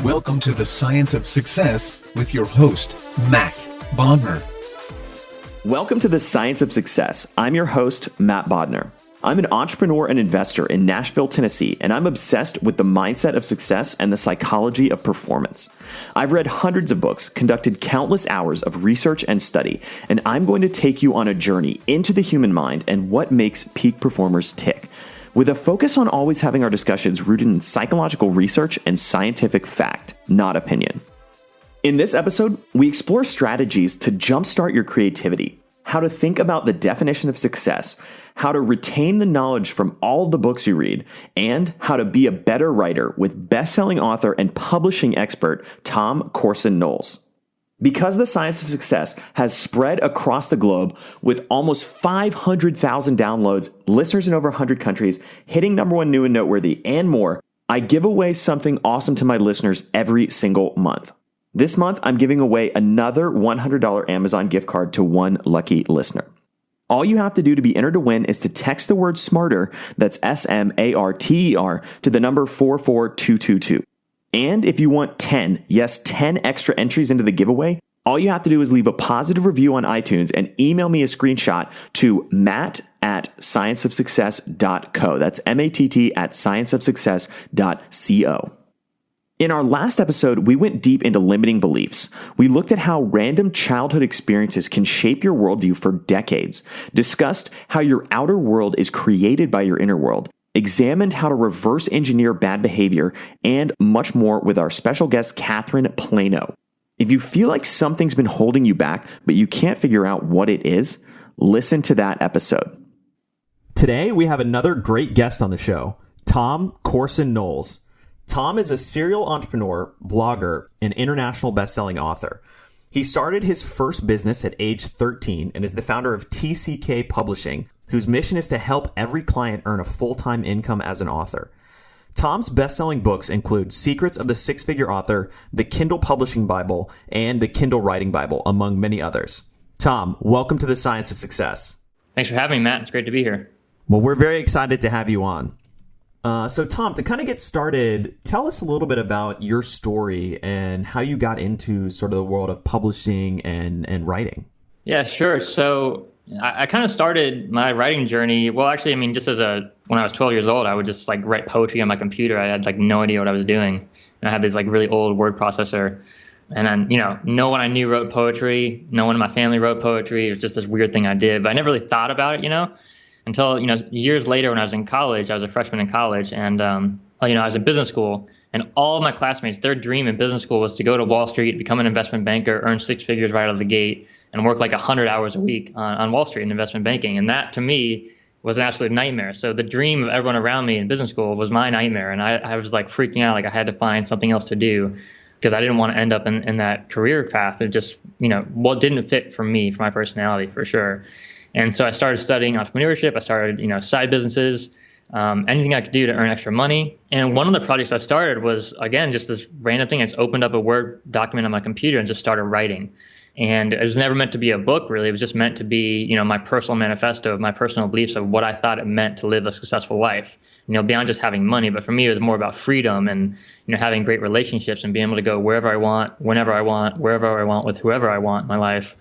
Welcome to the Science of Success with your host, Matt Bodner. Welcome to the Science of Success. I'm your host, Matt Bodner. I'm an entrepreneur and investor in Nashville, Tennessee, and I'm obsessed with the mindset of success and the psychology of performance. I've read hundreds of books, conducted countless hours of research and study, and I'm going to take you on a journey into the human mind and what makes peak performers tick, with a focus on always having our discussions rooted in psychological research and scientific fact, not opinion. In this episode, we explore strategies to jumpstart your creativity, how to think about the definition of success, how to retain the knowledge from all of the books you read, and how to be a better writer with best-selling author and publishing expert Tom Corson-Knowles. Because the Science of Success has spread across the globe with almost 500,000 downloads, listeners in over 100 countries, hitting #1 new and noteworthy, and more, I give away something awesome to my listeners every single month. This month, I'm giving away another $100 Amazon gift card to one lucky listener. All you have to do to be entered to win is to text the word SMARTER, that's SMARTER, to the number 44222. And if you want 10 extra entries into the giveaway, all you have to do is leave a positive review on iTunes and email me a screenshot to matt@scienceofsuccess.co. That's MATT at scienceofsuccess.co. In our last episode, we went deep into limiting beliefs. We looked at how random childhood experiences can shape your worldview for decades, discussed how your outer world is created by your inner world, examined how to reverse engineer bad behavior, and much more with our special guest, Catherine Plano. If you feel like something's been holding you back, but you can't figure out what it is, listen to that episode. Today, we have another great guest on the show, Tom Corson-Knowles. Tom is a serial entrepreneur, blogger, and international best-selling author. He started his first business at age 13 and is the founder of TCK Publishing, whose mission is to help every client earn a full-time income as an author. Tom's best-selling books include Secrets of the Six-Figure Author, the Kindle Publishing Bible, and the Kindle Writing Bible, among many others. Tom, welcome to the Science of Success. Thanks for having me, Matt. It's great to be here. Well, we're very excited to have you on. So Tom, to kind of get started, tell us a little bit about your story and how you got into sort of the world of publishing and writing. Yeah, sure. So I kind of started my writing journey. Well, actually, just when I was 12 years old, I would just write poetry on my computer. I had no idea what I was doing. And I had this really old word processor. And then, no one I knew wrote poetry. No one in my family wrote poetry. It was just this weird thing I did. But I never really thought about it, until, years later when I was in college. I was a freshman in college, and, I was in business school, and all of my classmates, their dream in business school was to go to Wall Street, become an investment banker, earn six figures right out of the gate, and work 100 hours a week on Wall Street in investment banking. And that, to me, was an absolute nightmare. So the dream of everyone around me in business school was my nightmare, and I was freaking out, I had to find something else to do, because I didn't want to end up in that career path. It just, didn't fit for me, for my personality, for sure. And so I started studying entrepreneurship. I started, side businesses, anything I could do to earn extra money. And one of the projects I started was, again, just this random thing. I just opened up a Word document on my computer and just started writing. And it was never meant to be a book, really. It was just meant to be, my personal manifesto of my personal beliefs of what I thought it meant to live a successful life, beyond just having money. But for me, it was more about freedom and, having great relationships and being able to go wherever I want, whenever I want, wherever I want, with whoever I want in my life.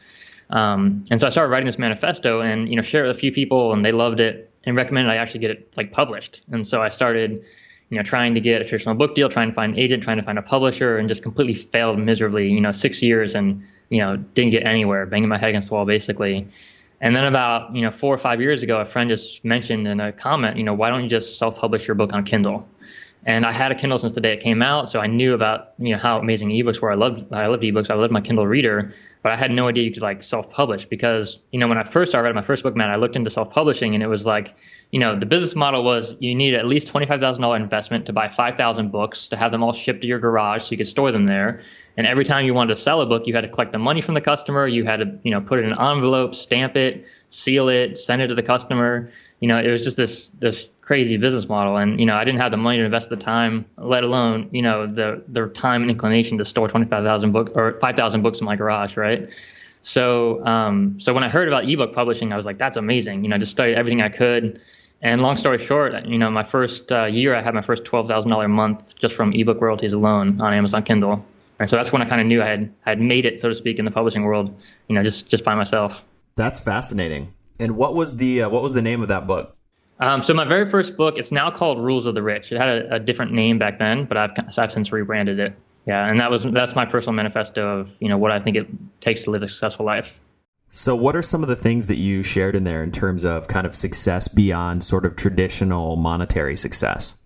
And so I started writing this manifesto and, shared it with a few people, and they loved it and recommended I actually get it published. And so I started, trying to get a traditional book deal, trying to find an agent, trying to find a publisher, and just completely failed miserably, 6 years and, didn't get anywhere, banging my head against the wall, basically. And then about, 4 or 5 years ago, a friend just mentioned in a comment, why don't you just self-publish your book on Kindle? And I had a Kindle since the day it came out, so I knew about, how amazing ebooks were. I loved ebooks. I loved my Kindle reader, but I had no idea you could self-publish, because, when I first started writing my first book, man, I looked into self-publishing, and it was the business model was you needed at least $25,000 investment to buy 5,000 books, to have them all shipped to your garage so you could store them there. And every time you wanted to sell a book, you had to collect the money from the customer. You had to, put it in an envelope, stamp it, seal it, send it to the customer. It was just this crazy business model. And, I didn't have the money to invest the time, let alone, the time and inclination to store 25,000 books or 5,000 books in my garage. Right. So when I heard about ebook publishing, I was like, that's amazing. Just studied everything I could. And long story short, my first year, I had my first $12,000 a month just from ebook royalties alone on Amazon Kindle. And so that's when I kind of knew I had made it, so to speak, in the publishing world, just by myself. That's fascinating. And what was the name of that book? So my very first book, it's now called Rules of the Rich. It had a different name back then, but I've since rebranded it. Yeah, and that's my personal manifesto of what I think it takes to live a successful life. So what are some of the things that you shared in there in terms of kind of success beyond sort of traditional monetary success?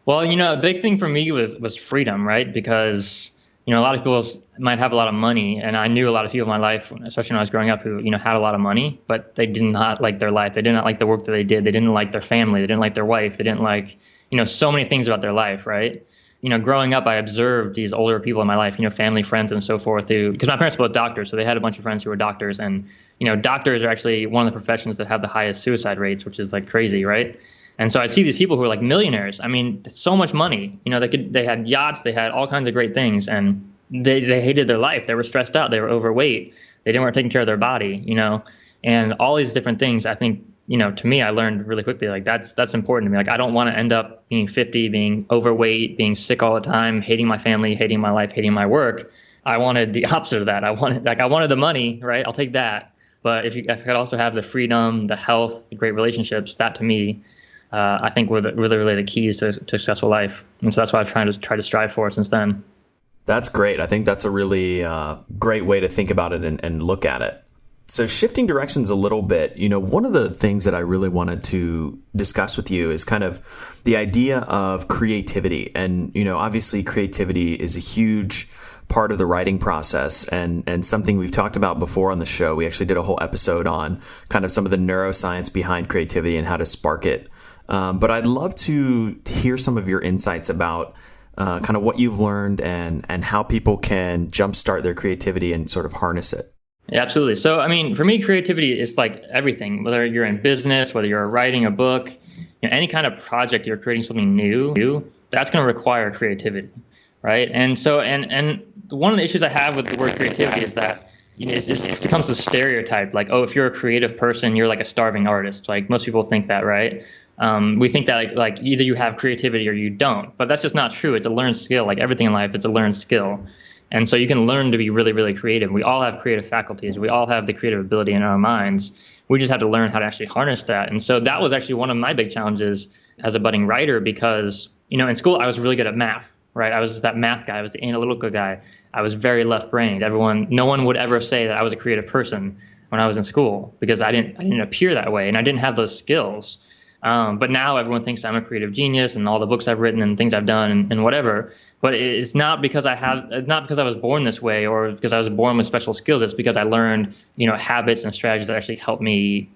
Well, a big thing for me was freedom, right? Because a lot of people might have a lot of money, and I knew a lot of people in my life, especially when I was growing up, who had a lot of money, but they did not like their life. They did not like the work that they did. They didn't like their family. They didn't like their wife. They didn't like so many things about their life, right? Growing up, I observed these older people in my life, family, friends, and so forth, because my parents were both doctors, so they had a bunch of friends who were doctors, and doctors are actually one of the professions that have the highest suicide rates, which is like crazy, right? And so I see these people who are like millionaires. I mean, so much money. They had yachts, they had all kinds of great things, and they hated their life. They were stressed out. They were overweight. They weren't taking care of their body, and all these different things. I think, to me, I learned really quickly, like that's important to me. Like, I don't want to end up being 50, being overweight, being sick all the time, hating my family, hating my life, hating my work. I wanted the opposite of that. I wanted the money, right? I'll take that. But if I could also have the freedom, the health, the great relationships, that to me, I think were really the keys to successful life. And so that's what I've tried to strive for since then. That's great. I think that's a really great way to think about it and look at it. So shifting directions a little bit, one of the things that I really wanted to discuss with you is kind of the idea of creativity. And, obviously creativity is a huge part of the writing process and something we've talked about before on the show. We actually did a whole episode on kind of some of the neuroscience behind creativity and how to spark it. But I'd love to hear some of your insights about kind of what you've learned and how people can jumpstart their creativity and sort of harness it. Yeah, absolutely. So, I mean, for me, creativity is like everything, whether you're in business, whether you're writing a book, any kind of project, you're creating something new, that's going to require creativity, right? And so, and one of the issues I have with the word creativity is that it becomes a stereotype, like, oh, if you're a creative person, you're like a starving artist. Like, most people think that, right? We think that like either you have creativity or you don't, but that's just not true. It's a learned skill. Like everything in life, it's a learned skill. And so you can learn to be really, really creative. We all have creative faculties. We all have the creative ability in our minds. We just have to learn how to actually harness that. And so that was actually one of my big challenges as a budding writer because, in school, I was really good at math, right? I was that math guy. I was the analytical guy. I was very left-brained. No one would ever say that I was a creative person when I was in school because I didn't appear that way and I didn't have those skills. But now everyone thinks I'm a creative genius and all the books I've written and things I've done and whatever. But it's not because I was born this way or because I was born with special skills. It's because I learned, habits and strategies that actually help me,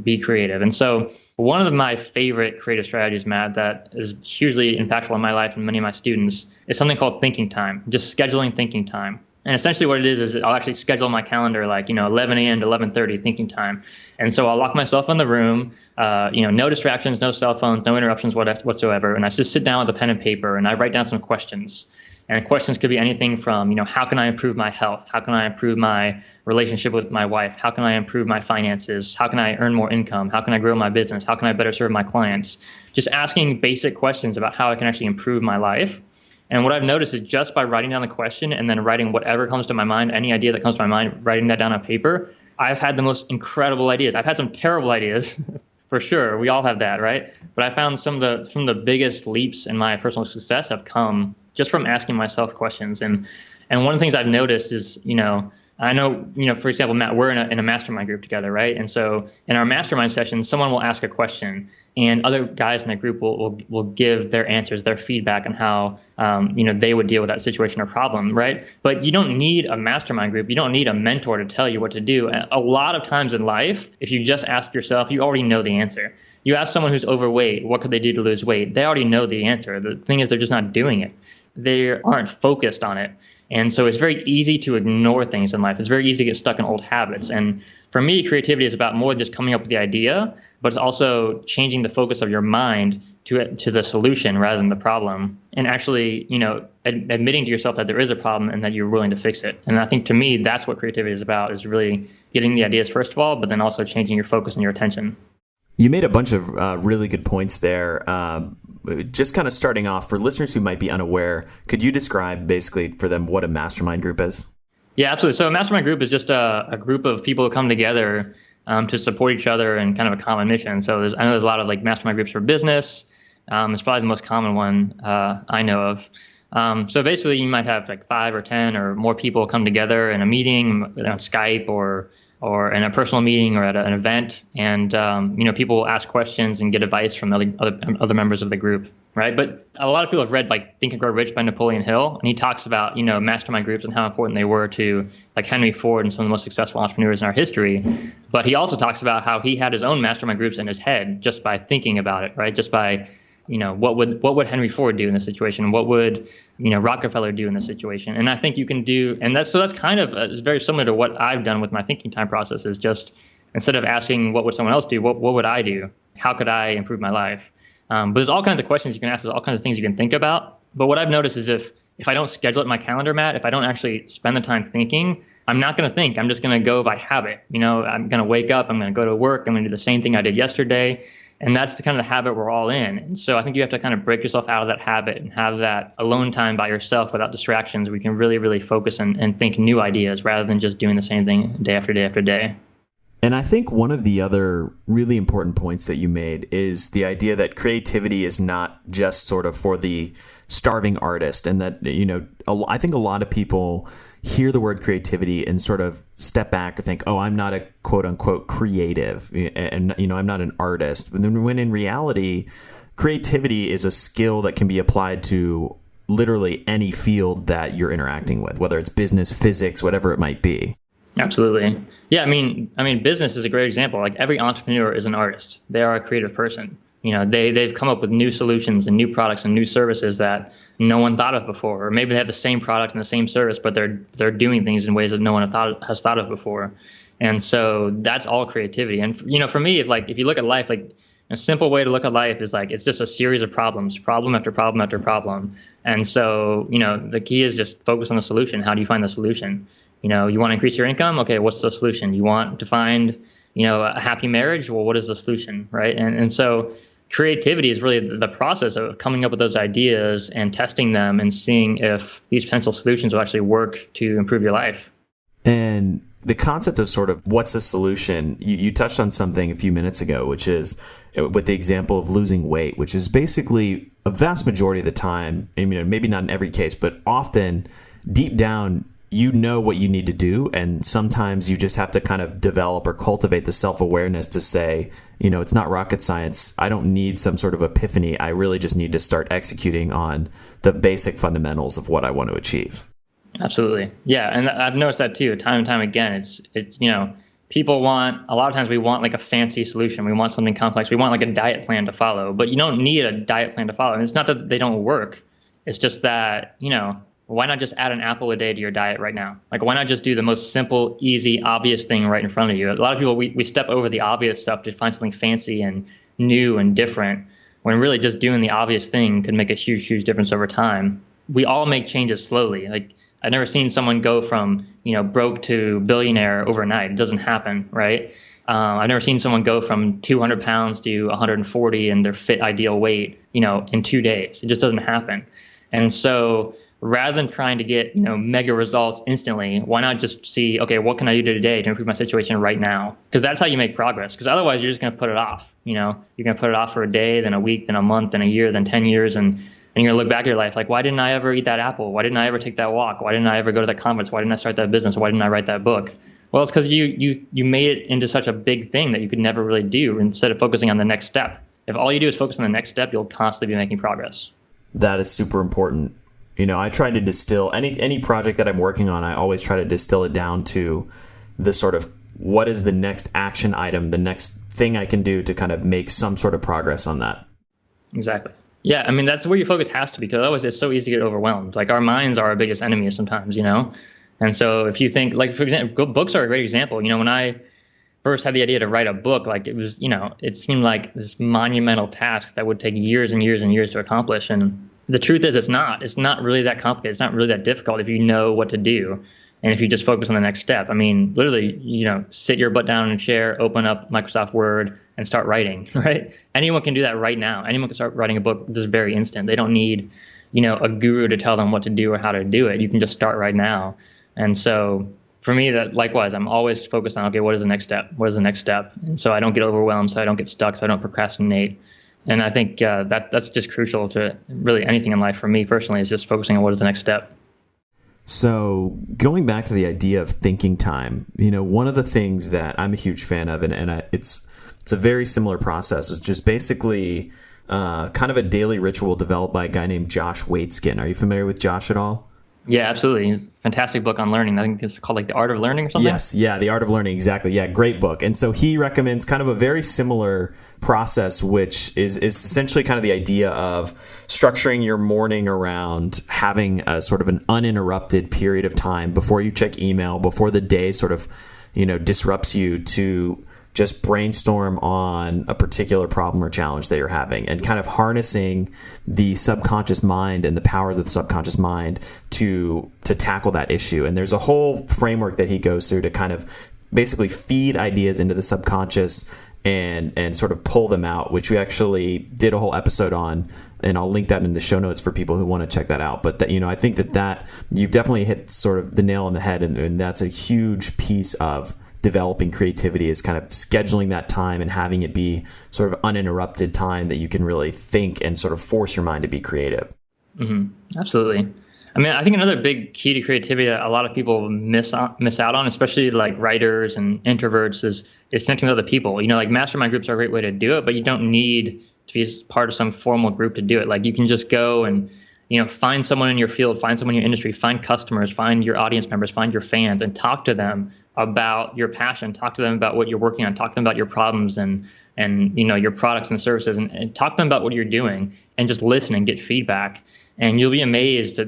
be creative. And so one of my favorite creative strategies, Matt, that is hugely impactful in my life and many of my students is something called thinking time, just scheduling thinking time. And essentially what it is I'll actually schedule my calendar like, 11 a.m. to 11:30 thinking time. And so I'll lock myself in the room, no distractions, no cell phones, no interruptions whatsoever. And I just sit down with a pen and paper and I write down some questions. And questions could be anything from, how can I improve my health? How can I improve my relationship with my wife? How can I improve my finances? How can I earn more income? How can I grow my business? How can I better serve my clients? Just asking basic questions about how I can actually improve my life. And what I've noticed is just by writing down the question and then writing whatever comes to my mind, any idea that comes to my mind, writing that down on paper, I've had the most incredible ideas. I've had some terrible ideas, for sure. We all have that, right? But I found some of the biggest leaps in my personal success have come just from asking myself questions. And one of the things I've noticed is, I know, for example, Matt, we're in a mastermind group together, right? And so in our mastermind session, someone will ask a question and other guys in the group will give their answers, their feedback on how, they would deal with that situation or problem, right? But you don't need a mastermind group. You don't need a mentor to tell you what to do. A lot of times in life, if you just ask yourself, you already know the answer. You ask someone who's overweight, what could they do to lose weight? They already know the answer. The thing is, they're just not doing it. They aren't focused on it. And so it's very easy to ignore things in life. It's very easy to get stuck in old habits. And for me, creativity is about more than just coming up with the idea, but it's also changing the focus of your mind to the solution rather than the problem. And actually, admitting to yourself that there is a problem and that you're willing to fix it. And I think to me, that's what creativity is about, is really getting the ideas first of all, but then also changing your focus and your attention. You made a bunch of really good points there. Just kind of starting off, for listeners who might be unaware, could you describe basically for them what a mastermind group is? Yeah, absolutely. So a mastermind group is just a group of people who come together to support each other in kind of a common mission. So I know there's a lot of like mastermind groups for business. It's probably the most common one I know of. So basically, you might have like 5 or 10 or more people come together in a meeting on Skype or in a personal meeting or at an event, and people will ask questions and get advice from other members of the group, right? But a lot of people have read like Think and Grow Rich by Napoleon Hill, and he talks about mastermind groups and how important they were to like Henry Ford and some of the most successful entrepreneurs in our history. But he also talks about how he had his own mastermind groups in his head just by thinking about it, right? Just by what would Henry Ford do in this situation? What would Rockefeller do in this situation? And I think you can do, and that's kind of it's very similar to what I've done with my thinking time process. Is just instead of asking what would someone else do, what would I do? How could I improve my life? But there's all kinds of questions you can ask. There's all kinds of things you can think about. But what I've noticed is if I don't schedule it in my calendar, Matt, if I don't actually spend the time thinking, I'm not going to think. I'm just going to go by habit. I'm going to wake up. I'm going to go to work. I'm going to do the same thing I did yesterday. And that's the kind of the habit we're all in. And so I think you have to kind of break yourself out of that habit and have that alone time by yourself without distractions where you can really, really focus and think new ideas rather than just doing the same thing day after day after day. And I think one of the other really important points that you made is the idea that creativity is not just sort of for the starving artist, and that, I think a lot of people hear the word creativity and sort of step back or think, oh, I'm not a quote unquote creative, and I'm not an artist. But then when in reality, creativity is a skill that can be applied to literally any field that you're interacting with, whether it's business, physics, whatever it might be. Absolutely. Yeah, I mean, business is a great example. Like every entrepreneur is an artist. They are a creative person. They've come up with new solutions and new products and new services that no one thought of before, or maybe they have the same product and the same service, but they're doing things in ways that no one has thought of before. And so that's all creativity. And for me, if you look at life, like a simple way to look at life is like it's just a series of problems, problem after problem after problem. And so the key is just focus on the solution. How do you find the solution? You want to increase your income? Okay, what's the solution? You want to find a happy marriage? Well, what is the solution, right? And so creativity is really the process of coming up with those ideas and testing them and seeing if these potential solutions will actually work to improve your life. And the concept of sort of what's the solution, you touched on something a few minutes ago, which is with the example of losing weight, which is basically a vast majority of the time, maybe not in every case, but often deep down, what you need to do. And sometimes you just have to kind of develop or cultivate the self-awareness to say, it's not rocket science. I don't need some sort of epiphany. I really just need to start executing on the basic fundamentals of what I want to achieve. Absolutely. Yeah. And I've noticed that too, time and time again. It's people want, a lot of times we want like a fancy solution. We want something complex. We want like a diet plan to follow, but you don't need a diet plan to follow. And it's not that they don't work. It's just that, why not just add an apple a day to your diet right now? Like, why not just do the most simple, easy, obvious thing right in front of you? A lot of people, we step over the obvious stuff to find something fancy and new and different, when really just doing the obvious thing could make a huge, huge difference over time. We all make changes slowly. Like, I've never seen someone go from, broke to billionaire overnight. It doesn't happen, right? I've never seen someone go from 200 pounds to 140 in their fit ideal weight, in 2 days. It just doesn't happen. And so rather than trying to get, mega results instantly, why not just see, okay, what can I do today to improve my situation right now? Because that's how you make progress. Because otherwise you're just going to put it off. You're going to put it off for a day, then a week, then a month, then a year, then 10 years. And you're going to look back at your life like, why didn't I ever eat that apple? Why didn't I ever take that walk? Why didn't I ever go to that conference? Why didn't I start that business? Why didn't I write that book? Well, it's because you made it into such a big thing that you could never really do instead of focusing on the next step. If all you do is focus on the next step, you'll constantly be making progress. That is super important. I try to distill any project that I'm working on. I always try to distill it down to the sort of what is the next action item, the next thing I can do to kind of make some sort of progress on that. Exactly. Yeah, that's where your focus has to be, because otherwise it's so easy to get overwhelmed. Like, our minds are our biggest enemy sometimes, And so if you think, like, for example, books are a great example. When I first had the idea to write a book, like, it was, it seemed like this monumental task that would take years and years and years to accomplish. And the truth is, it's not really that complicated. It's not really that difficult if you know what to do. And if you just focus on the next step, I mean, literally, sit your butt down in a chair, open up Microsoft Word and start writing, right? Anyone can do that right now. Anyone can start writing a book this very instant. They don't need, a guru to tell them what to do or how to do it. You can just start right now. And so for me, that likewise, I'm always focused on, okay, what is the next step? What is the next step? And so I don't get overwhelmed, so I don't get stuck, so I don't procrastinate. And I think that's just crucial to really anything in life for me personally, is just focusing on what is the next step. So going back to the idea of thinking time, one of the things that I'm a huge fan of, it's a very similar process, is just basically kind of a daily ritual developed by a guy named Josh Waitzkin. Are you familiar with Josh at all? Yeah, absolutely. It's a fantastic book on learning. I think it's called The Art of Learning or something. Yes, yeah, The Art of Learning, exactly. Yeah, great book. And so he recommends kind of a very similar process, which is essentially kind of the idea of structuring your morning around having a sort of an uninterrupted period of time before you check email, before the day sort of, disrupts you, to just brainstorm on a particular problem or challenge that you're having, and kind of harnessing the subconscious mind and the powers of the subconscious mind to tackle that issue. And there's a whole framework that he goes through to kind of basically feed ideas into the subconscious and sort of pull them out, which we actually did a whole episode on, and I'll link that in the show notes for people who want to check that out. But that, I think that you've definitely hit sort of the nail on the head, and that's a huge piece of developing creativity, is kind of scheduling that time and having it be sort of uninterrupted time that you can really think and sort of force your mind to be creative. Mm-hmm. Absolutely. I mean, I think another big key to creativity that a lot of people miss out on, especially like writers and introverts, is connecting with other people. Like mastermind groups are a great way to do it, but you don't need to be part of some formal group to do it. Like you can just go and find someone in your field, find someone in your industry, find customers, find your audience members, find your fans, and talk to them about your passion, talk to them about what you're working on, talk to them about your problems and your products and services, and talk to them about what you're doing, and just listen and get feedback. And you'll be amazed at,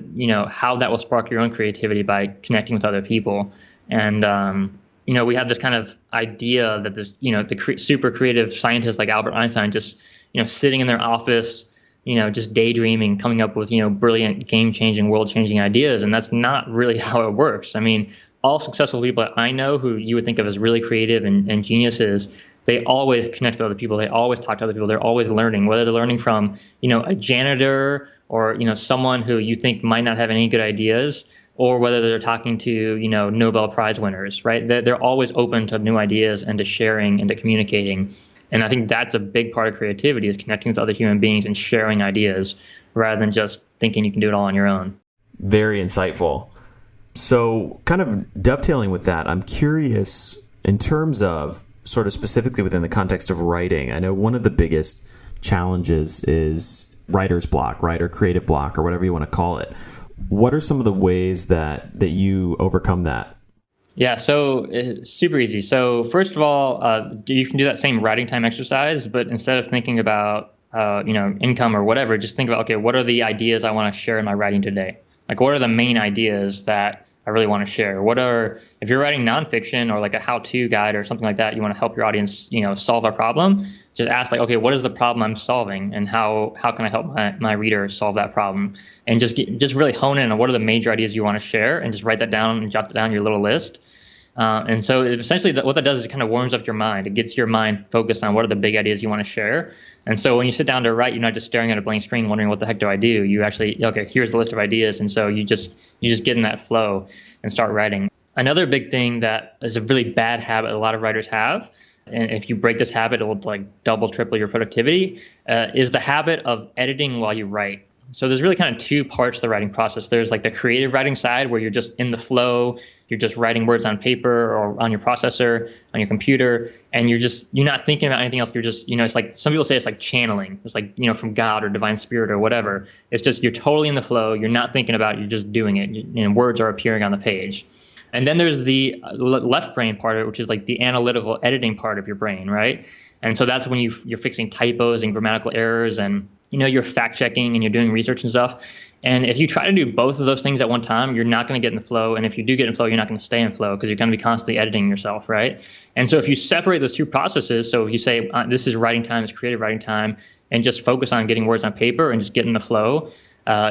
how that will spark your own creativity by connecting with other people. And, we have this kind of idea that this, super creative scientists like Albert Einstein just, sitting in their office, just daydreaming, coming up with, brilliant, game-changing, world-changing ideas. And that's not really how it works. I mean, all successful people that I know who you would think of as really creative and geniuses, they always connect with other people. They always talk to other people. They're always learning, whether they're learning from, a janitor or, someone who you think might not have any good ideas, or whether they're talking to, Nobel Prize winners, right? They're always open to new ideas and to sharing and to communicating. And I think that's a big part of creativity, is connecting with other human beings and sharing ideas rather than just thinking you can do it all on your own. Very insightful. So kind of dovetailing with that, I'm curious in terms of sort of specifically within the context of writing. I know one of the biggest challenges is writer's block, right? Or creative block, or whatever you want to call it. What are some of the ways that you overcome that? Yeah, so it's super easy. So first of all, you can do that same writing time exercise, but instead of thinking about income or whatever, just think about, okay, what are the ideas I want to share in my writing today? Like, what are the main ideas that I really want to share? If you're writing nonfiction or like a how-to guide or something like that, you want to help your audience, solve a problem, just ask like, okay, what is the problem I'm solving, and how can I help my reader solve that problem? And just really hone in on what are the major ideas you want to share, and just write that down and jot that down in your little list. And so essentially what that does is it kind of warms up your mind. It gets your mind focused on what are the big ideas you want to share. And so when you sit down to write, you're not just staring at a blank screen wondering what the heck do I do? You actually, okay, here's the list of ideas. And so you just get in that flow and start writing. Another big thing that is a really bad habit a lot of writers have, and if you break this habit, it will like double, triple your productivity, is the habit of editing while you write. So there's really kind of two parts to the writing process. There's like the creative writing side, where you're just in the flow, you're just writing words on paper or on your processor, on your computer, and you're not thinking about anything else. You're just, it's like, some people say it's like channeling. It's like, from God or divine spirit or whatever. It's just, you're totally in the flow. You're not thinking about it. You're just doing it. And words are appearing on the page. And then there's the left brain part of it, which is like the analytical editing part of your brain, right? And so that's when you're fixing typos and grammatical errors, and you're fact checking and you're doing research and stuff. And if you try to do both of those things at one time, you're not going to get in the flow. And if you do get in flow, you're not going to stay in flow, because you're going to be constantly editing yourself, right? And so if you separate those two processes, so if you say this is writing time, it's creative writing time, and just focus on getting words on paper and just get in the flow,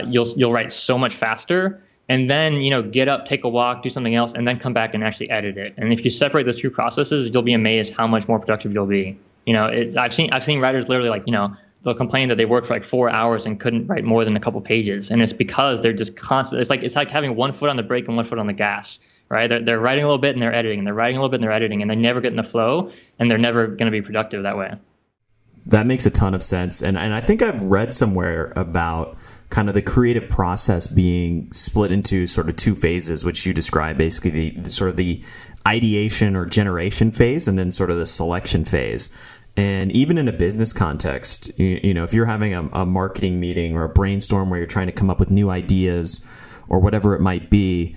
you'll write so much faster. and then, get up, take a walk, do something else, and then come back and actually edit it. And if you separate those two processes, you'll be amazed how much more productive you'll be. I've seen writers literally they'll complain that they worked for like 4 hours and couldn't write more than a couple pages. And it's because they're just constant. It's like having one foot on the brake and one foot on the gas, right? They're writing a little bit and they're editing, and they're writing a little bit and they're editing, and they never get in the flow, and they're never going to be productive that way. That makes a ton of sense. And I think I've read somewhere about kind of the creative process being split into sort of two phases, which you describe, basically the sort of the ideation or generation phase, and then sort of the selection phase. And even in a business context, if you're having a marketing meeting or a brainstorm where you're trying to come up with new ideas or whatever it might be,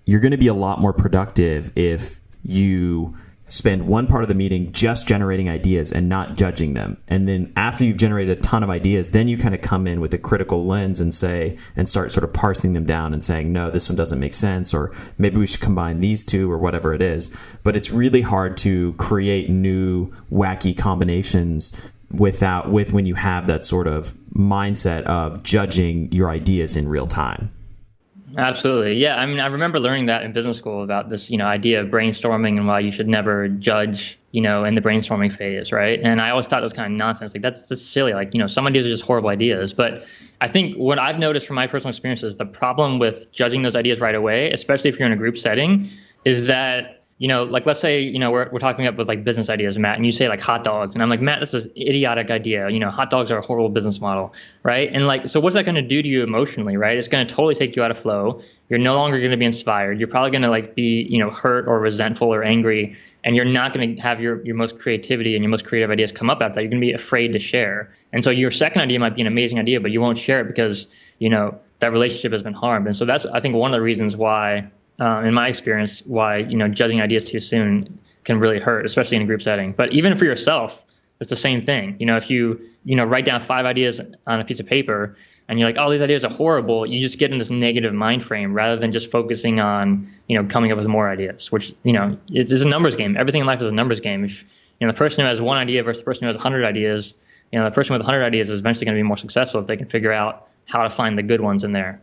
you're going to be a lot more productive if you spend one part of the meeting just generating ideas and not judging them. And then after you've generated a ton of ideas, then you kind of come in with a critical lens and start sort of parsing them down and saying, no, this one doesn't make sense, or maybe we should combine these two, or whatever it is. But it's really hard to create new wacky combinations when you have that sort of mindset of judging your ideas in real time. Absolutely. Yeah. I mean, I remember learning that in business school about this, idea of brainstorming and why you should never judge, in the brainstorming phase. Right. And I always thought it was kind of nonsense. Like, that's just silly. Like, some ideas are just horrible ideas. But I think what I've noticed from my personal experiences, the problem with judging those ideas right away, especially if you're in a group setting, is that like, let's say, we're talking up with like business ideas, Matt, and you say like hot dogs. And I'm like, Matt, this is an idiotic idea. Hot dogs are a horrible business model. Right. And like, so what's that going to do to you emotionally? Right. It's going to totally take you out of flow. You're no longer going to be inspired. You're probably going to like be, hurt or resentful or angry. And you're not going to have your most creativity and your most creative ideas come up after that. You're going to be afraid to share. And so your second idea might be an amazing idea, but you won't share it because, that relationship has been harmed. And so that's, I think, one of the reasons why, in my experience, why, judging ideas too soon can really hurt, especially in a group setting. But even for yourself, it's the same thing. If you, write down 5 ideas on a piece of paper and you're like, oh, these ideas are horrible, you just get in this negative mind frame rather than just focusing on, coming up with more ideas, which, it's a numbers game. Everything in life is a numbers game. If, the person who has 1 idea versus the person who has 100 ideas, the person with 100 ideas is eventually going to be more successful if they can figure out how to find the good ones in there.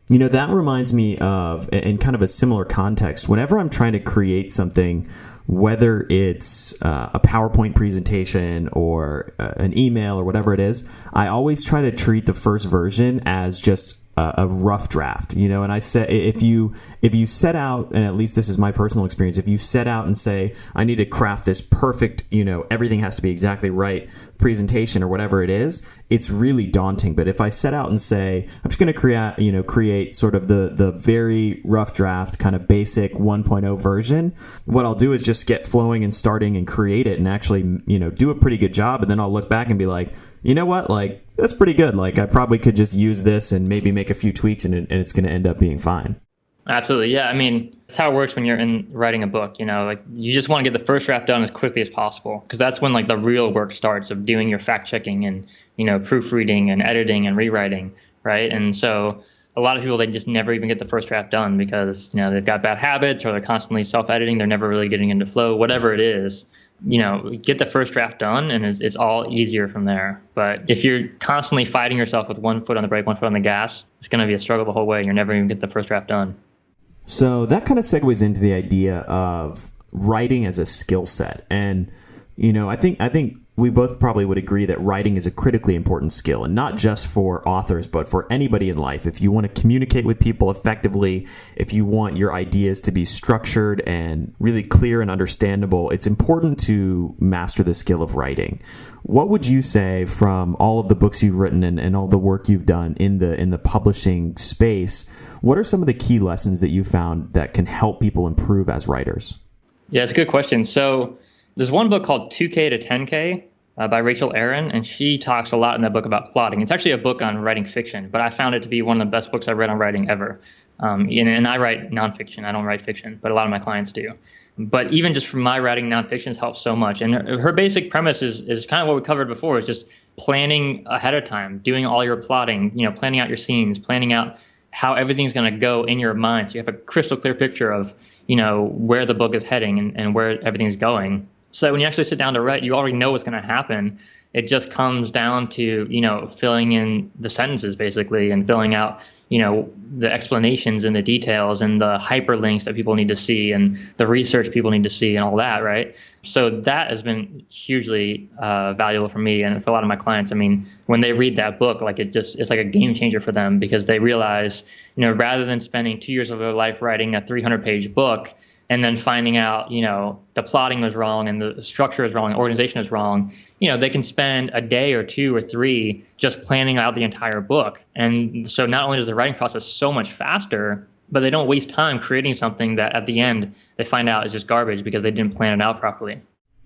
That reminds me of, in kind of a similar context, whenever I'm trying to create something, whether it's a PowerPoint presentation or an email or whatever it is, I always try to treat the first version as just a rough draft, and I say, if you set out, and at least this is my personal experience, if you set out and say, I need to craft this perfect, everything has to be exactly right presentation or whatever it is, it's really daunting. But if I set out and say, I'm just going to create sort of the very rough draft, kind of basic 1.0 version, what I'll do is just get flowing and starting and create it and actually, do a pretty good job. And then I'll look back and be like, you know what, like, that's pretty good. Like, I probably could just use this and maybe make a few tweaks and it's going to end up being fine. Absolutely. Yeah. I mean, that's how it works when you're writing a book, like you just want to get the first draft done as quickly as possible, because that's when like the real work starts of doing your fact checking and, proofreading and editing and rewriting. Right. And so a lot of people, they just never even get the first draft done because, they've got bad habits or they're constantly self-editing. They're never really getting into flow, whatever it is. Get the first draft done and it's all easier from there. But if you're constantly fighting yourself with 1 foot on the brake, 1 foot on the gas, it's going to be a struggle the whole way. You're never even get the first draft done. So that kind of segues into the idea of writing as a skill set. And, I think we both probably would agree that writing is a critically important skill, and not just for authors, but for anybody in life. If you want to communicate with people effectively, if you want your ideas to be structured and really clear and understandable, it's important to master the skill of writing. What would you say, from all of the books you've written and all the work you've done in the publishing space, what are some of the key lessons that you found that can help people improve as writers? Yeah, it's a good question. So there's one book called 2K to 10K by Rachel Aaron, and she talks a lot in that book about plotting. It's actually a book on writing fiction, but I found it to be one of the best books I've read on writing ever. And I write nonfiction. I don't write fiction, but a lot of my clients do. But even just from my writing, nonfiction helps so much. And her basic premise is kind of what we covered before, is just planning ahead of time, doing all your plotting, planning out your scenes, planning out how everything's going to go in your mind. So you have a crystal clear picture of, where the book is heading and where everything's going. So that when you actually sit down to write, you already know what's going to happen. it just comes down to, filling in the sentences basically and filling out, the explanations and the details and the hyperlinks that people need to see and the research people need to see and all that, right? So that has been hugely valuable for me and for a lot of my clients. I mean, when they read that book, like it's like a game changer for them because they realize, rather than spending 2 years of their life writing a 300-page book and then finding out, the plotting was wrong and the structure is wrong, the organization is wrong, they can spend a day or 2 or 3 just planning out the entire book. And so not only does the writing process so much faster, but they don't waste time creating something that at the end they find out is just garbage because they didn't plan it out properly.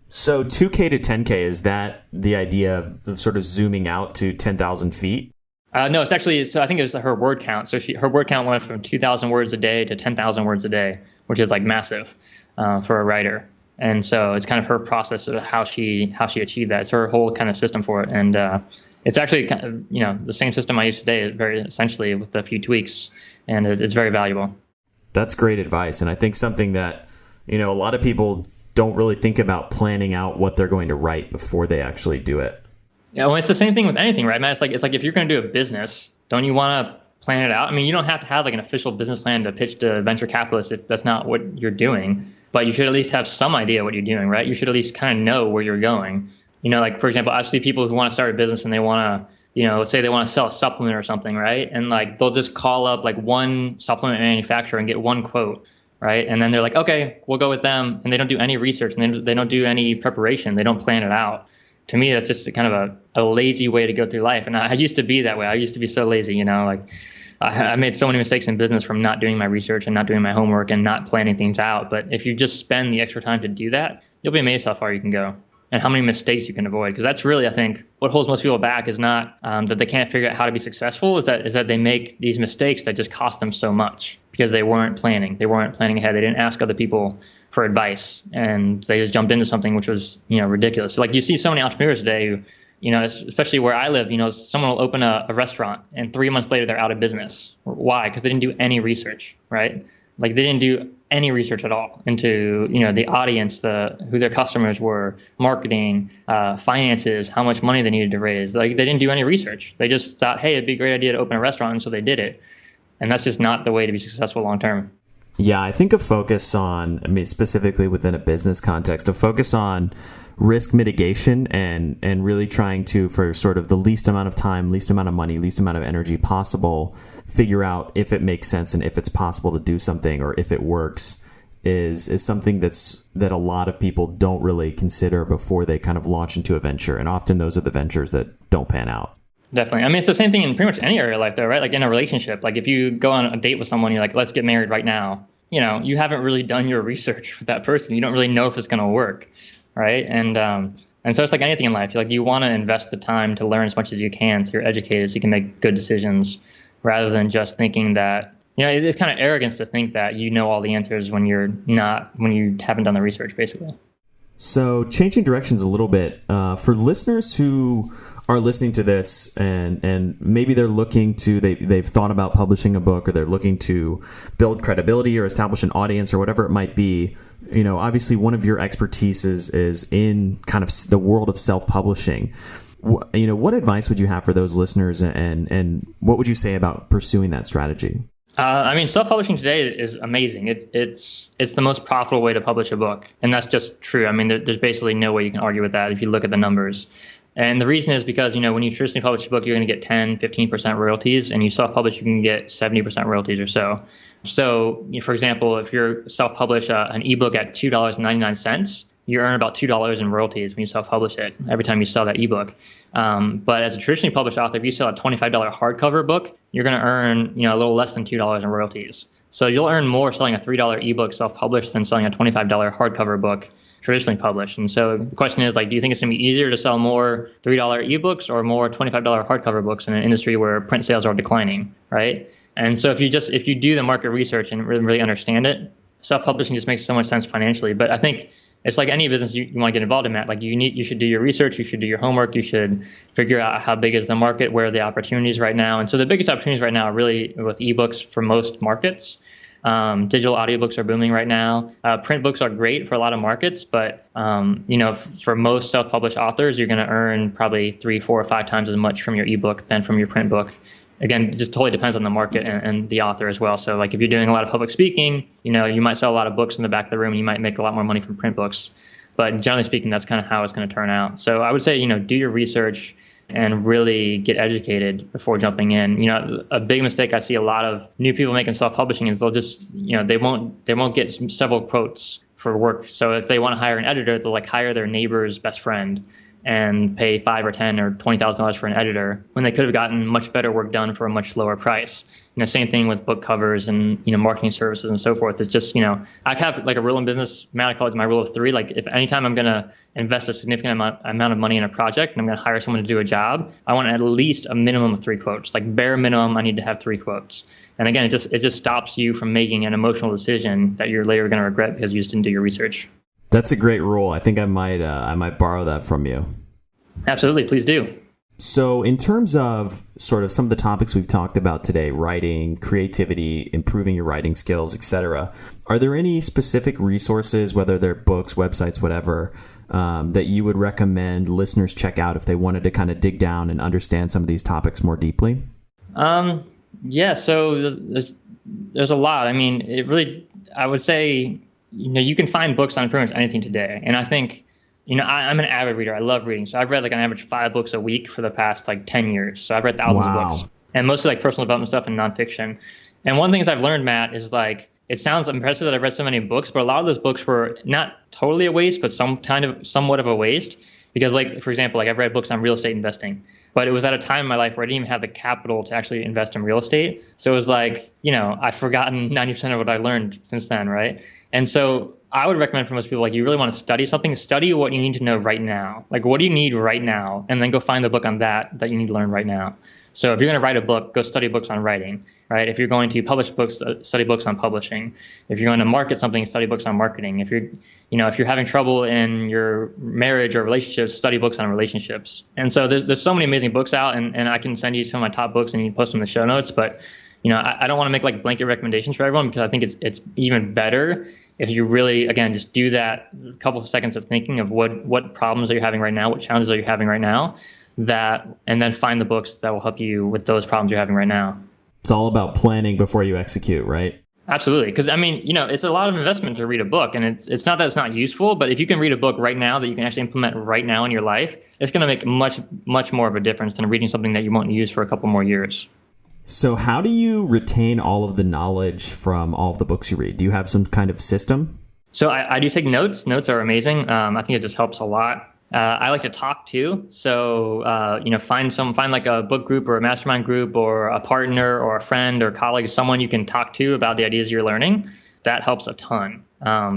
So 2K to 10K, is that the idea of sort of zooming out to 10,000 feet? No, it's actually, so I think it was her word count. So her word count went from 2,000 words a day to 10,000 words a day, which is like massive for a writer. And so it's kind of her process of how she achieved that. It's her whole kind of system for it. And it's actually kind of, the same system I use today, very essentially with a few tweaks, and it's very valuable. That's great advice. And I think something that, a lot of people don't really think about planning out what they're going to write before they actually do it. Yeah, well, it's the same thing with anything, right, Matt? It's like if you're going to do a business, don't you want to plan it out? I mean, you don't have to have like an official business plan to pitch to venture capitalists if that's not what you're doing, but you should at least have some idea what you're doing, right? You should at least kind of know where you're going. Like, for example, I see people who want to start a business and they want to, let's say they want to sell a supplement or something, right? And like they'll just call up like one supplement manufacturer and get one quote, right? And then they're like, okay, we'll go with them. And they don't do any research and they don't do any preparation. They don't plan it out. To me, that's just kind of a lazy way to go through life. And I used to be that way. I used to be so lazy, like I made so many mistakes in business from not doing my research and not doing my homework and not planning things out. But if you just spend the extra time to do that, you'll be amazed how far you can go and how many mistakes you can avoid. Because that's really, I think, what holds most people back is not that they can't figure out how to be successful, is that they make these mistakes that just cost them so much because they weren't planning. They weren't planning ahead. They didn't ask other people for advice, and they just jumped into something which was, ridiculous. Like you see so many entrepreneurs today who, especially where I live, someone will open a restaurant and 3 months later they're out of business. Why? Because they didn't do any research, right? Like they didn't do any research at all into, the audience, who their customers were, marketing, finances, how much money they needed to raise. Like they didn't do any research. They just thought, hey, it'd be a great idea to open a restaurant, and so they did it. And that's just not the way to be successful long term. Yeah, I think a focus on, specifically within a business context, a focus on risk mitigation and really trying to, for sort of the least amount of time, least amount of money, least amount of energy possible, figure out if it makes sense and if it's possible to do something or if it works is something that a lot of people don't really consider before they kind of launch into a venture. And often those are the ventures that don't pan out. Definitely. It's the same thing in pretty much any area of life, though, right? Like in a relationship, like if you go on a date with someone, you're like, let's get married right now. You haven't really done your research with that person. You don't really know if it's going to work, right? And so it's like anything in life. You want to invest the time to learn as much as you can so you're educated so you can make good decisions rather than just thinking that, it's kind of arrogance to think that you know all the answers when you haven't done the research, basically. So changing directions a little bit, for listeners who are listening to this and maybe they're looking to, they've thought about publishing a book, or they're looking to build credibility or establish an audience or whatever it might be, obviously one of your expertise is in kind of the world of self-publishing. What advice would you have for those listeners, and what would you say about pursuing that strategy? Self-publishing today is amazing. It's the most profitable way to publish a book. And that's just true. There's basically no way you can argue with that if you look at the numbers. And the reason is because, when you traditionally publish a book, you're going to get 10, 15% royalties, and you self-publish, you can get 70% royalties or so. So, for example, if you're self-publish an ebook at $2.99, you earn about $2 in royalties when you self-publish it every time you sell that ebook. But as a traditionally published author, if you sell a $25 hardcover book, you're going to earn, a little less than $2 in royalties. So you'll earn more selling a $3 ebook self-published than selling a $25 hardcover book traditionally published. And so the question is, do you think it's going to be easier to sell more $3 ebooks or more $25 hardcover books in an industry where print sales are declining, right? And so if you do the market research and really understand it, self-publishing just makes so much sense financially. But I think it's like any business you want to get involved in, Matt. You should do your research, you should do your homework, you should figure out how big is the market, where are the opportunities right now. And so the biggest opportunities right now are really with ebooks for most markets. Digital audiobooks are booming right now. Print books are great for a lot of markets, but for most self-published authors, you're going to earn probably 3, 4, or 5 times as much from your ebook than from your print book. Again, it just totally depends on the market and the author as well. So like if you're doing a lot of public speaking, you might sell a lot of books in the back of the room. You might make a lot more money from print books. But generally speaking, that's kind of how it's going to turn out. So I would say, do your research and really get educated before jumping in. A big mistake I see a lot of new people making self-publishing is they'll just, they won't get several quotes for work. So if they want to hire an editor, they'll like hire their neighbor's best friend and pay $5,000 or $10,000 or $20,000 for an editor when they could have gotten much better work done for a much lower price. Same thing with book covers and marketing services and so forth. It's just I have like a rule in business. I call it my rule of 3. Like if anytime I'm going to invest a significant amount of money in a project and I'm going to hire someone to do a job, I want at least a minimum of 3 quotes. Like bare minimum, I need to have 3 quotes. And again, it just stops you from making an emotional decision that you're later going to regret because you just didn't do your research. That's a great rule. I think I might borrow that from you. Absolutely, please do. So in terms of sort of some of the topics we've talked about today, writing, creativity, improving your writing skills, etc., are there any specific resources, whether they're books, websites, whatever, that you would recommend listeners check out if they wanted to kind of dig down and understand some of these topics more deeply? Yeah, so there's a lot. I mean, I would say, you can find books on pretty much anything today. And I think, I'm an avid reader. I love reading. So I've read like an average 5 books a week for the past like 10 years. So I've read thousands of books, and mostly like personal development stuff and nonfiction. And one of the things I've learned, Matt, is like, it sounds impressive that I've read so many books, but a lot of those books were not totally a waste, but somewhat of a waste. Because like, for example, like I've read books on real estate investing, but it was at a time in my life where I didn't even have the capital to actually invest in real estate. So it was like, I've forgotten 90% of what I learned since then, right? And so I would recommend for most people, like you really want to study something, study what you need to know right now. Like what do you need right now? And then go find the book on that you need to learn right now. So if you're going to write a book, go study books on writing, right? If you're going to publish books, study books on publishing. If you're going to market something, study books on marketing. If you're having trouble in your marriage or relationships, study books on relationships. And so there's so many amazing books out, and I can send you some of my top books and you can post them in the show notes. But I don't want to make like blanket recommendations for everyone, because I think it's even better if you really, again, just do that couple of seconds of thinking of what problems are you having right now, what challenges are you having right now, and then find the books that will help you with those problems you're having right now. It's all about planning before you execute, right? Absolutely. Because it's a lot of investment to read a book, and it's not that it's not useful, but if you can read a book right now that you can actually implement right now in your life, it's going to make much, much more of a difference than reading something that you won't use for a couple more years. So how do you retain all of the knowledge from all of the books you read? Do you have some kind of system? So I do take notes. Notes are amazing. I think it just helps a lot. I like to talk too. So, find like a book group or a mastermind group or a partner or a friend or colleague, someone you can talk to about the ideas you're learning. That helps a ton.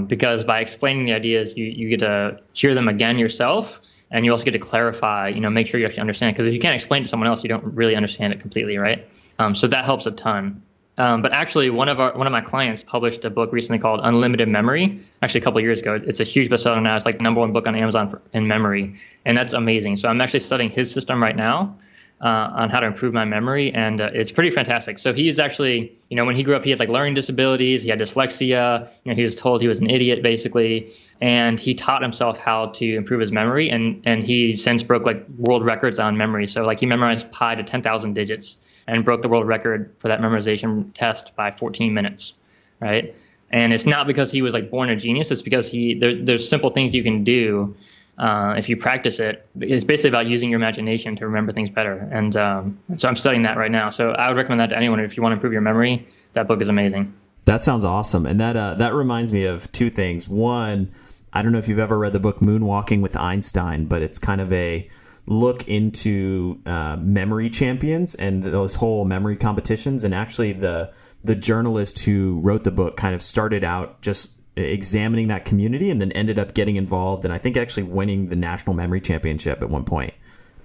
Because by explaining the ideas, you get to hear them again yourself. And you also get to clarify, make sure you actually understand it. Because if you can't explain it to someone else, you don't really understand it completely, right? So that helps a ton. But actually, one of my clients published a book recently called Unlimited Memory, actually a couple of years ago. It's a huge bestseller now. It's like the #1 book on Amazon in memory. And that's amazing. So I'm actually studying his system right now on how to improve my memory. And it's pretty fantastic. So he's actually, when he grew up, he had like learning disabilities. He had dyslexia. He was told he was an idiot, basically. And he taught himself how to improve his memory. And he since broke like world records on memory. So like he memorized pi to 10,000 digits and broke the world record for that memorization test by 14 minutes, right? And it's not because he was like born a genius. It's because there's simple things you can do if you practice it. It's basically about using your imagination to remember things better. And so I'm studying that right now. So I would recommend that to anyone. If you want to improve your memory, that book is amazing. That sounds awesome. And that reminds me of 2 things. One, I don't know if you've ever read the book Moonwalking with Einstein, but it's kind of a look into memory champions and those whole memory competitions. And actually the journalist who wrote the book kind of started out just examining that community and then ended up getting involved and I think actually winning the National Memory Championship at one point.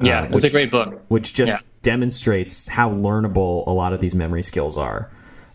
Yeah, it's a great book. Which just demonstrates how learnable a lot of these memory skills are.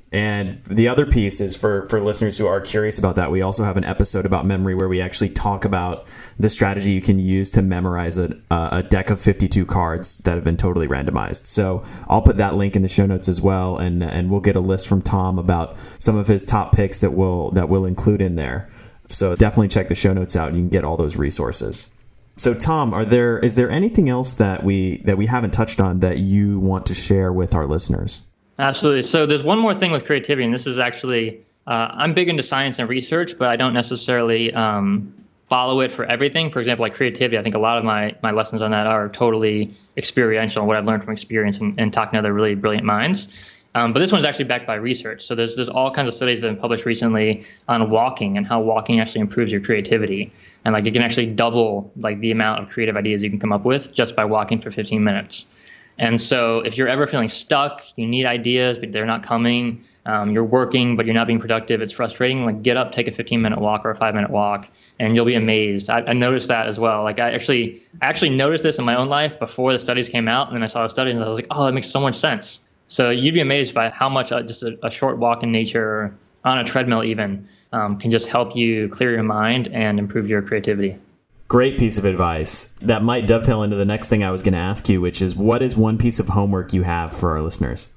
And the other piece is for listeners who are curious about that, we also have an episode about memory where we actually talk about the strategy you can use to memorize a deck of 52 cards that have been totally randomized. So I'll put that link in the show notes as well, and we'll get a list from Tom about some of his top picks that we'll include in there. So definitely check the show notes out and you can get all those resources. So Tom, is there anything else that we haven't touched on that you want to share with our listeners? Absolutely. So there's one more thing with creativity, and this is actually, I'm big into science and research, but I don't necessarily follow it for everything. For example, like creativity, I think a lot of my lessons on that are totally experiential, what I've learned from experience and talking to other really brilliant minds. But this one's actually backed by research. So there's all kinds of studies that have been published recently on walking and how walking actually improves your creativity. And like it can actually double like the amount of creative ideas you can come up with just by walking for 15 minutes. And so if you're ever feeling stuck, you need ideas, but they're not coming, you're working, but you're not being productive, it's frustrating, like get up, take a 15-minute walk or a 5-minute walk, and you'll be amazed. I noticed that as well. Like I actually noticed this in my own life before the studies came out, and then I saw the studies and I was like, oh, that makes so much sense. So you'd be amazed by how much just a short walk in nature, on a treadmill even, can just help you clear your mind and improve your creativity. Great piece of advice. That might dovetail into the next thing I was going to ask you, which is what is one piece of homework you have for our listeners?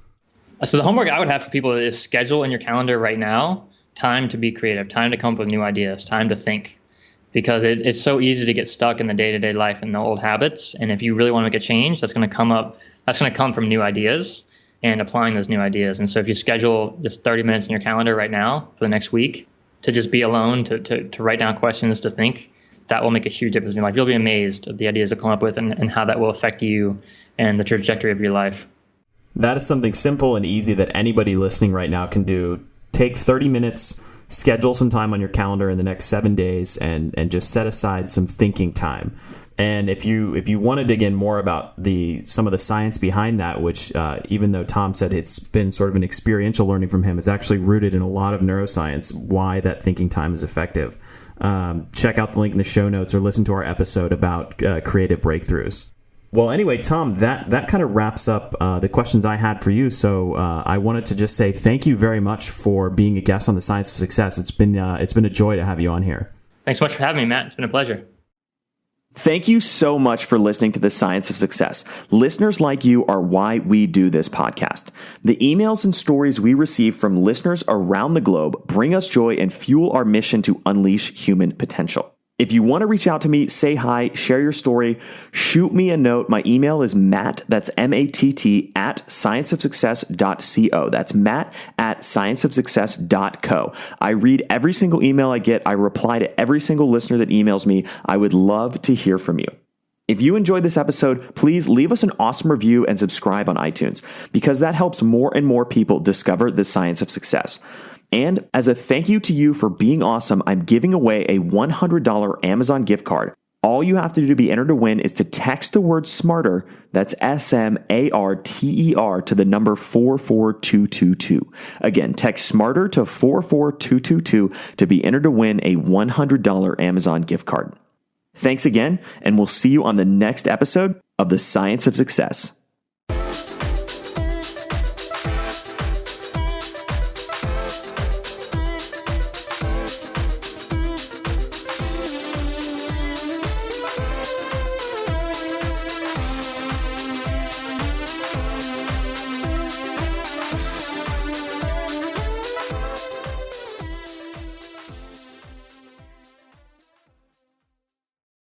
So the homework I would have for people is schedule in your calendar right now time to be creative, time to come up with new ideas, time to think. Because it's so easy to get stuck in the day-to-day life and the old habits. And if you really want to make a change, that's going to come from new ideas and applying those new ideas. And so if you schedule just 30 minutes in your calendar right now for the next week to just be alone, to write down questions, to think, that will make a huge difference in your life. You'll be amazed at the ideas to come up with and how that will affect you and the trajectory of your life. That is something simple and easy that anybody listening right now can do. Take 30 minutes, schedule some time on your calendar in the next 7 days, and just set aside some thinking time. And if you want to dig in more about some of the science behind that, which even though Tom said it's been sort of an experiential learning from him, is actually rooted in a lot of neuroscience, why that thinking time is effective. Check out the link in the show notes or listen to our episode about creative breakthroughs. Well, anyway, Tom, that kind of wraps up the questions I had for you. So I wanted to just say thank you very much for being a guest on the Science of Success. It's been a joy to have you on here. Thanks so much for having me, Matt. It's been a pleasure. Thank you so much for listening to The Science of Success. Listeners like you are why we do this podcast. The emails and stories we receive from listeners around the globe bring us joy and fuel our mission to unleash human potential. If you want to reach out to me, say hi, share your story, shoot me a note. My email is Matt, that's MATT, at scienceofsuccess.co. That's Matt at scienceofsuccess.co. I read every single email I get. I reply to every single listener that emails me. I would love to hear from you. If you enjoyed this episode, please leave us an awesome review and subscribe on iTunes, because that helps more and more people discover the science of success. And as a thank you to you for being awesome, I'm giving away a $100 Amazon gift card. All you have to do to be entered to win is to text the word SMARTER, that's SMARTER, to the number 44222. Again, text SMARTER to 44222 to be entered to win a $100 Amazon gift card. Thanks again, and we'll see you on the next episode of The Science of Success.